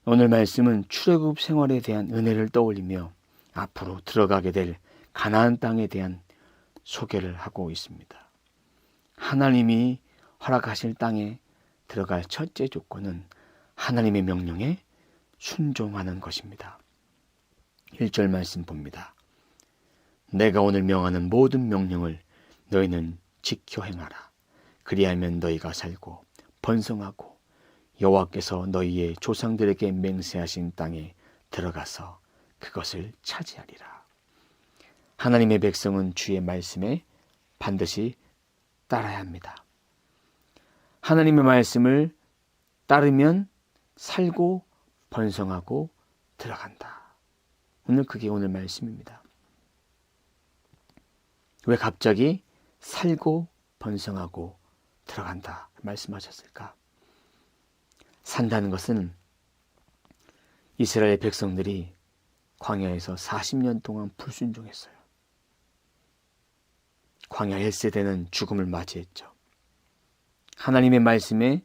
오늘 말씀은 출애굽 생활에 대한 은혜를 떠올리며 앞으로 들어가게 될 가나안 땅에 대한 소개를 하고 있습니다. 하나님이 허락하실 땅에 들어갈 첫째 조건은 하나님의 명령에 순종하는 것입니다. 1절 말씀 봅니다. 내가 오늘 명하는 모든 명령을 너희는 지켜 행하라. 그리하면 너희가 살고 번성하고 여호와께서 너희의 조상들에게 맹세하신 땅에 들어가서 그것을 차지하리라. 하나님의 백성은 주의 말씀에 반드시 따라야 합니다. 하나님의 말씀을 따르면 살고 번성하고 들어간다. 그게 오늘 말씀입니다. 왜 갑자기 살고 번성하고 들어간다 말씀하셨을까? 산다는 것은 이스라엘 백성들이 광야에서 40년 동안 불순종했어요. 광야 1세대는 죽음을 맞이했죠. 하나님의 말씀에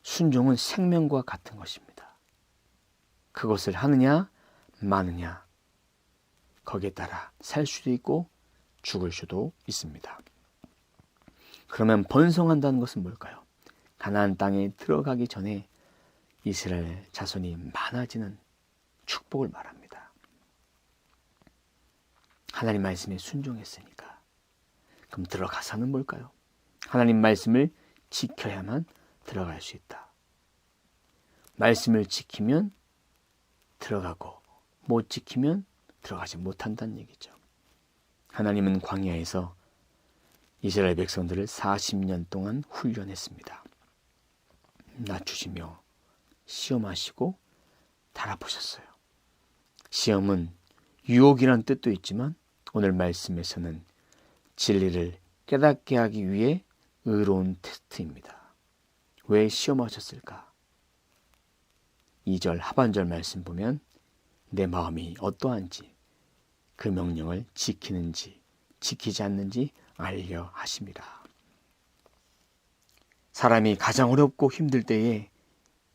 순종은 생명과 같은 것입니다. 그것을 하느냐 마느냐 거기에 따라 살 수도 있고 죽을 수도 있습니다. 그러면 번성한다는 것은 뭘까요? 가나안 땅에 들어가기 전에 이스라엘 자손이 많아지는 축복을 말합니다. 하나님 말씀에 순종했으니까. 그럼 들어가서는 뭘까요? 하나님 말씀을 지켜야만 들어갈 수 있다. 말씀을 지키면 들어가고 못 지키면 들어가지 못한다는 얘기죠. 하나님은 광야에서 이스라엘 백성들을 40년 동안 훈련했습니다. 낮추시며 시험하시고 달아보셨어요. 시험은 유혹이란 뜻도 있지만 오늘 말씀에서는 진리를 깨닫게 하기 위해 의로운 테스트입니다. 왜 시험하셨을까? 2절 하반절 말씀 보면 내 마음이 어떠한지 그 명령을 지키는지 지키지 않는지 알려 하심이라. 사람이 가장 어렵고 힘들 때에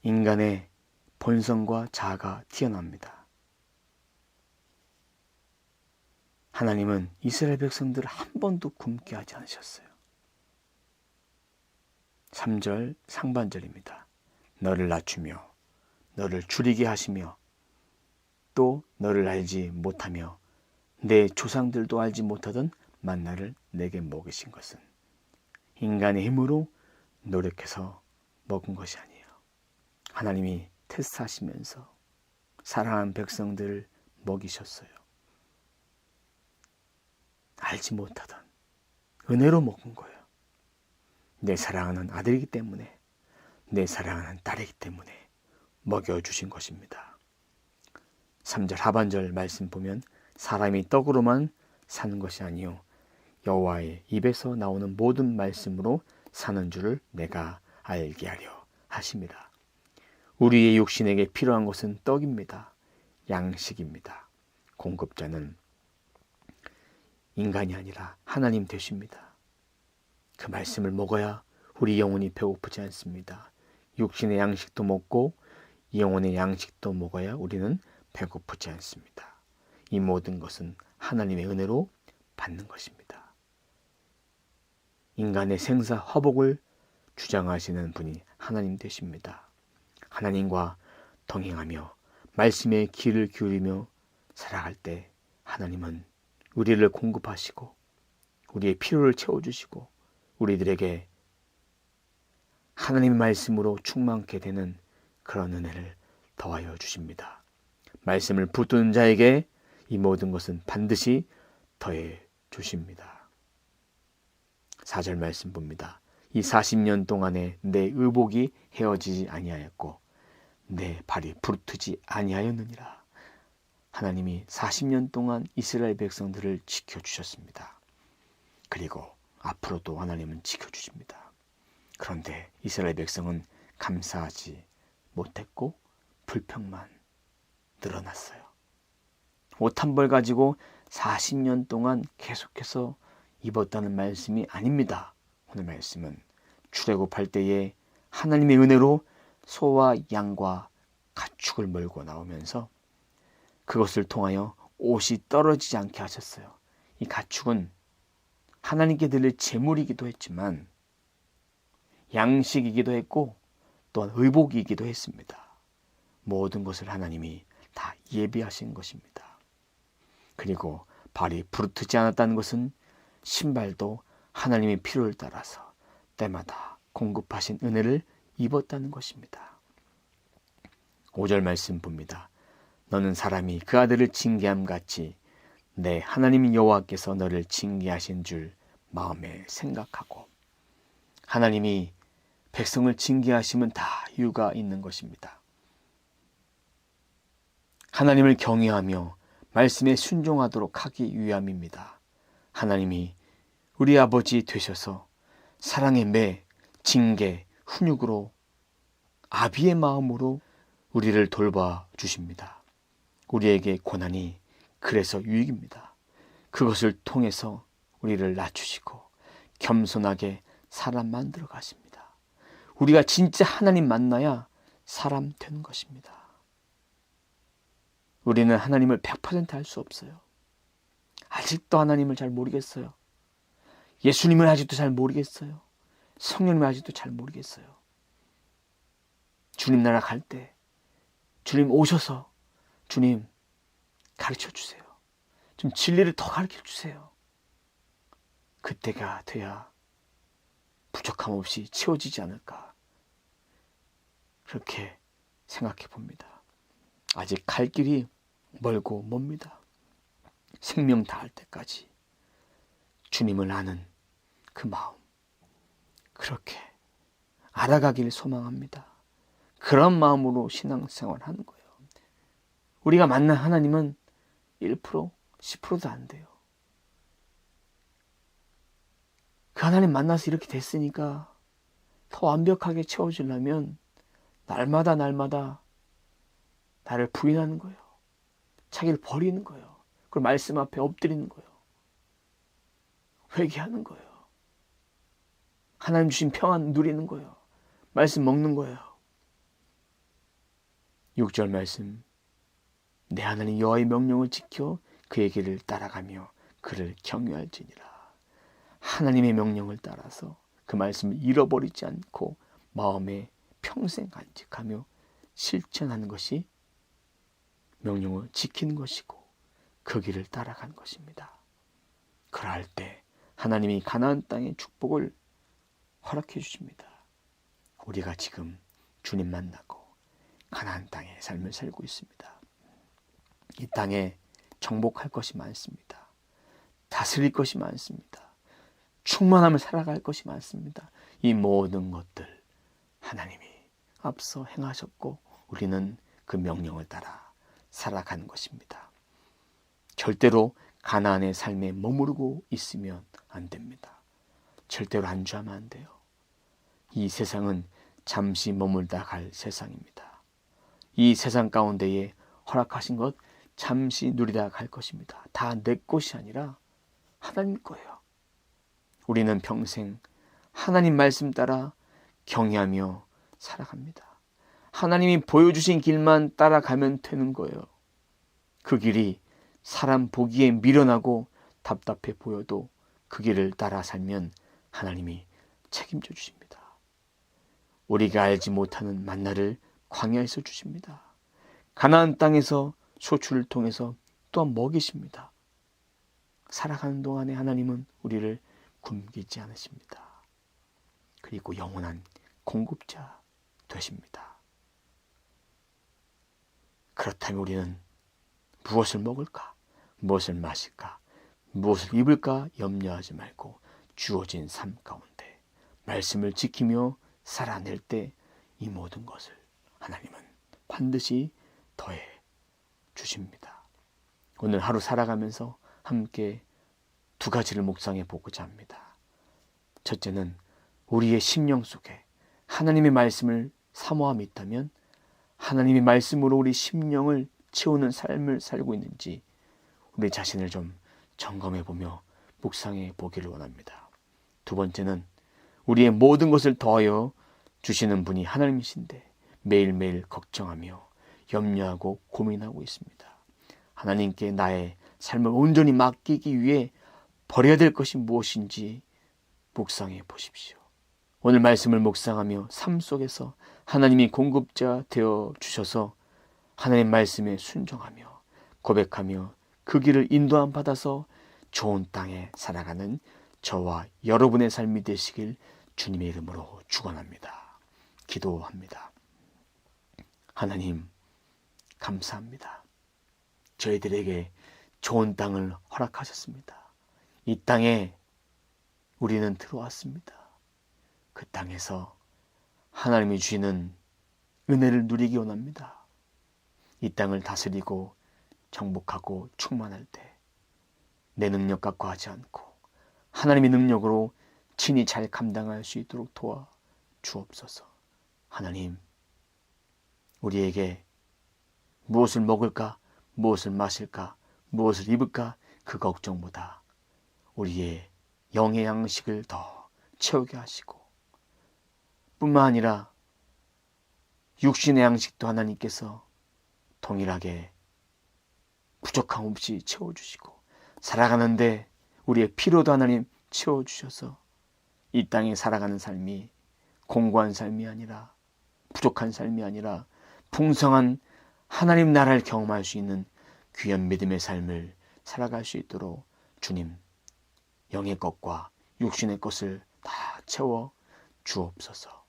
인간의 본성과 자아가 튀어납니다. 하나님은 이스라엘 백성들을 한 번도 굶게 하지 않으셨어요. 3절 상반절입니다. 너를 낮추며 너를 줄이게 하시며 또 너를 알지 못하며 내 조상들도 알지 못하던 만나를 내게 먹이신 것은 인간의 힘으로 노력해서 먹은 것이 아니에요. 하나님이 테스트하시면서 사랑하는 백성들을 먹이셨어요. 알지 못하던 은혜로 먹은 거예요. 내 사랑하는 아들이기 때문에, 내 사랑하는 딸이기 때문에 먹여주신 것입니다. 3절 하반절 말씀 보면 사람이 떡으로만 사는 것이 아니요 여호와의 입에서 나오는 모든 말씀으로 사는 줄을 내가 알게 하려 하심이라. 우리의 육신에게 필요한 것은 떡입니다. 양식입니다. 공급자는 인간이 아니라 하나님 되십니다. 그 말씀을 먹어야 우리 영혼이 배고프지 않습니다. 육신의 양식도 먹고 영혼의 양식도 먹어야 우리는 배고프지 않습니다. 이 모든 것은 하나님의 은혜로 받는 것입니다. 인간의 생사 화복을 주장하시는 분이 하나님 되십니다. 하나님과 동행하며 말씀에 귀를 기울이며 살아갈 때 하나님은 우리를 공급하시고 우리의 필요를 채워주시고 우리들에게 하나님의 말씀으로 충만케 되는 그런 은혜를 더하여 주십니다. 말씀을 붙드는 자에게 이 모든 것은 반드시 더해 주십니다. 4절 말씀 봅니다. 이 40년 동안에 내 의복이 헤어지지 아니하였고 내 발이 부르트지 아니하였느니라. 하나님이 40년 동안 이스라엘 백성들을 지켜주셨습니다. 그리고 앞으로도 하나님은 지켜주십니다. 그런데 이스라엘 백성은 감사하지 못했고 불평만 늘어났어요. 옷 한 벌 가지고 40년 동안 계속해서 입었다는 말씀이 아닙니다. 오늘 말씀은 출애굽할 때에 하나님의 은혜로 소와 양과 가축을 몰고 나오면서 그것을 통하여 옷이 떨어지지 않게 하셨어요. 이 가축은 하나님께 드릴 제물이기도 했지만 양식이기도 했고 또한 의복이기도 했습니다. 모든 것을 하나님이 다 예비하신 것입니다. 그리고 발이 부르트지 않았다는 것은 신발도 하나님의 필요를 따라서 때마다 공급하신 은혜를 입었다는 것입니다. 5절 말씀 봅니다. 너는 사람이 그 아들을 징계함 같이 내 하나님 여호와께서 너를 징계하신 줄 마음에 생각하고. 하나님이 백성을 징계하시면 다 이유가 있는 것입니다. 하나님을 경외하며 말씀에 순종하도록 하기 위함입니다. 하나님이 우리 아버지 되셔서 사랑의 매, 징계, 훈육으로 아비의 마음으로 우리를 돌봐 주십니다. 우리에게 고난이 그래서 유익입니다. 그것을 통해서 우리를 낮추시고 겸손하게 사람 만들어 가십니다. 우리가 진짜 하나님 만나야 사람 되는 것입니다. 우리는 하나님을 100% 알 수 없어요. 아직도 하나님을 잘 모르겠어요. 예수님을 아직도 잘 모르겠어요. 성령님을 아직도 잘 모르겠어요. 주님 나라 갈 때 주님 오셔서 주님 가르쳐 주세요. 좀 진리를 더 가르쳐 주세요. 그때가 돼야 부족함 없이 채워지지 않을까 그렇게 생각해 봅니다. 아직 갈 길이 멀고 멉니다. 생명 다할 때까지 주님을 아는 그 마음 그렇게 알아가길 소망합니다. 그런 마음으로 신앙생활 하는 거예요. 우리가 만난 하나님은 1%, 10%도 안 돼요. 그 하나님 만나서 이렇게 됐으니까 더 완벽하게 채워주려면 날마다 나를 부인하는 거예요. 자기를 버리는 거예요. 그리고 말씀 앞에 엎드리는 거예요. 회개하는 거예요. 하나님 주신 평안 누리는 거예요. 말씀 먹는 거예요. 6절 말씀 내 하나님 여호와의 명령을 지켜 그의 길을 따라가며 그를 경외할지니라. 하나님의 명령을 따라서 그 말씀을 잃어버리지 않고 마음에 평생 간직하며 실천하는 것이 명령을 지키는 것이고 그 길을 따라가는 것입니다. 그럴 때 하나님이 가나안 땅의 축복을 허락해 주십니다. 우리가 지금 주님 만나고 가나안 땅의 삶을 살고 있습니다. 이 땅에 정복할 것이 많습니다. 다스릴 것이 많습니다. 충만함을 살아갈 것이 많습니다. 이 모든 것들 하나님이 앞서 행하셨고 우리는 그 명령을 따라 살아가는 것입니다. 절대로 가나안의 삶에 머무르고 있으면 안 됩니다. 절대로 안주하면 안 돼요. 이 세상은 잠시 머물다 갈 세상입니다. 이 세상 가운데에 허락하신 것 잠시 누리다 갈 것입니다. 다 내 것이 아니라 하나님 거예요. 우리는 평생 하나님 말씀 따라 경외하며 살아갑니다. 하나님이 보여주신 길만 따라가면 되는 거예요. 그 길이 사람 보기에 미련하고 답답해 보여도 그 길을 따라 살면 하나님이 책임져 주십니다. 우리가 알지 못하는 만나를 광야에서 주십니다. 가나안 땅에서 소출을 통해서 또한 먹이십니다. 살아가는 동안에 하나님은 우리를 굶기지 않으십니다. 그리고 영원한 공급자 되십니다. 그렇다면 우리는 무엇을 먹을까? 무엇을 마실까? 무엇을 입을까? 염려하지 말고 주어진 삶 가운데 말씀을 지키며 살아낼 때 이 모든 것을 하나님은 반드시 더해 주십니다. 오늘 하루 살아가면서 함께 두 가지를 묵상해 보고자 합니다. 첫째는 우리의 심령 속에 하나님의 말씀을 사모함이 있다면 하나님의 말씀으로 우리 심령을 채우는 삶을 살고 있는지 우리 자신을 좀 점검해 보며 묵상해 보기를 원합니다. 두 번째는 우리의 모든 것을 더하여 주시는 분이 하나님이신데 매일매일 걱정하며 염려하고 고민하고 있습니다. 하나님께 나의 삶을 온전히 맡기기 위해 버려야 될 것이 무엇인지 묵상해 보십시오. 오늘 말씀을 묵상하며 삶 속에서 하나님이 공급자 되어 주셔서 하나님 말씀에 순종하며 고백하며 그 길을 인도함 받아서 좋은 땅에 살아가는 저와 여러분의 삶이 되시길 주님의 이름으로 축원합니다. 기도합니다. 하나님 감사합니다. 저희들에게 좋은 땅을 허락하셨습니다. 이 땅에 우리는 들어왔습니다. 그 땅에서 하나님이 주시는 은혜를 누리기 원합니다. 이 땅을 다스리고 정복하고 충만할 때 내 능력 갖고 하지 않고 하나님의 능력으로 친히 잘 감당할 수 있도록 도와 주옵소서. 하나님, 우리에게 무엇을 먹을까, 무엇을 마실까, 무엇을 입을까 그 걱정보다 우리의 영의 양식을 더 채우게 하시고 뿐만 아니라 육신의 양식도 하나님께서 동일하게 부족함 없이 채워주시고 살아가는데 우리의 피로도 하나님 채워주셔서 이 땅에 살아가는 삶이 공고한 삶이 아니라 부족한 삶이 아니라 풍성한 하나님 나라를 경험할 수 있는 귀한 믿음의 삶을 살아갈 수 있도록 주님 영의 것과 육신의 것을 다 채워 주옵소서.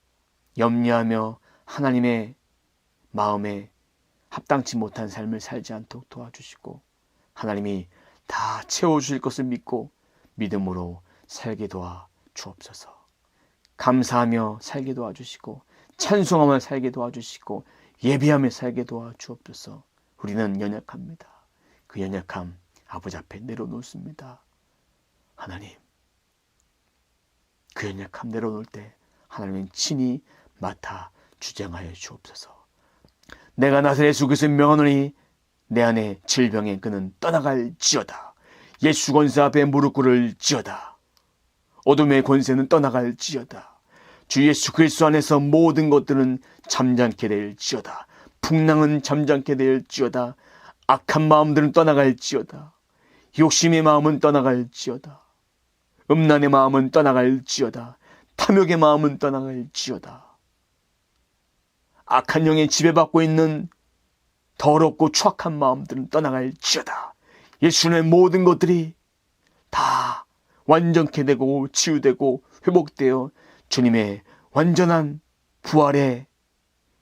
염려하며 하나님의 마음에 합당치 못한 삶을 살지 않도록 도와주시고 하나님이 다 채워주실 것을 믿고 믿음으로 살게 도와 주옵소서. 감사하며 살게 도와주시고 찬송하며 살게 도와주시고 예배하며 살게 도와 주옵소서. 우리는 연약합니다. 그 연약함 아버지 앞에 내려놓습니다. 하나님, 그 연약함 내려놓을 때 하나님은 친히 맡아 주장하여 주옵소서. 내가 나사렛 예수 그리스도의 명하노니 내 안에 질병의 끈은 떠나갈지어다. 예수 권세 앞에 무릎 꿇을지어다. 어둠의 권세는 떠나갈지어다. 주 예수 그리스도 안에서 모든 것들은 잠잠케 될지어다. 풍랑은 잠잠케 될지어다. 악한 마음들은 떠나갈지어다. 욕심의 마음은 떠나갈지어다. 음란의 마음은 떠나갈지어다. 탐욕의 마음은 떠나갈지어다. 악한 영에 지배받고 있는 더럽고 추악한 마음들은 떠나갈지어다. 예수님의 모든 것들이 다 완전케 되고 치유되고 회복되어 주님의 완전한 부활의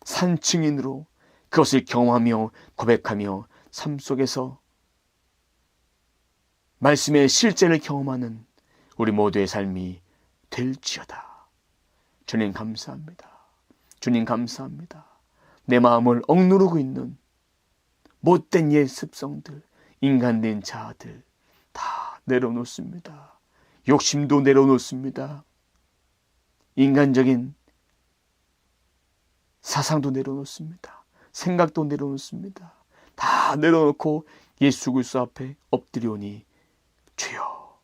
산증인으로 그것을 경험하며 고백하며 삶 속에서 말씀의 실제를 경험하는 우리 모두의 삶이 될지어다. 주님 감사합니다. 주님 감사합니다. 내 마음을 억누르고 있는 못된 옛 습성들, 인간된 자아들 다 내려놓습니다. 욕심도 내려놓습니다. 인간적인 사상도 내려놓습니다. 생각도 내려놓습니다. 다 내려놓고 예수 그리스도 앞에 엎드리오니 주여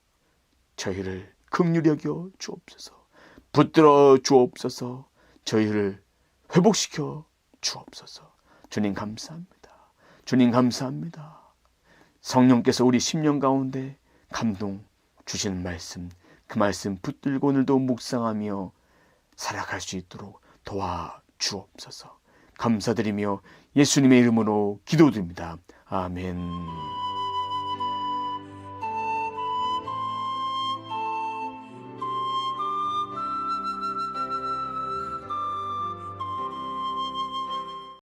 저희를 긍휼히 여겨 주옵소서. 붙들어 주옵소서. 저희를 회복시켜 주옵소서. 주님 감사합니다. 주님 감사합니다. 성령께서 우리 심령 가운데 감동 주시는 말씀, 그 말씀 붙들고 오늘도 묵상하며 살아갈 수 있도록 도와주옵소서. 감사드리며 예수님의 이름으로 기도드립니다. 아멘.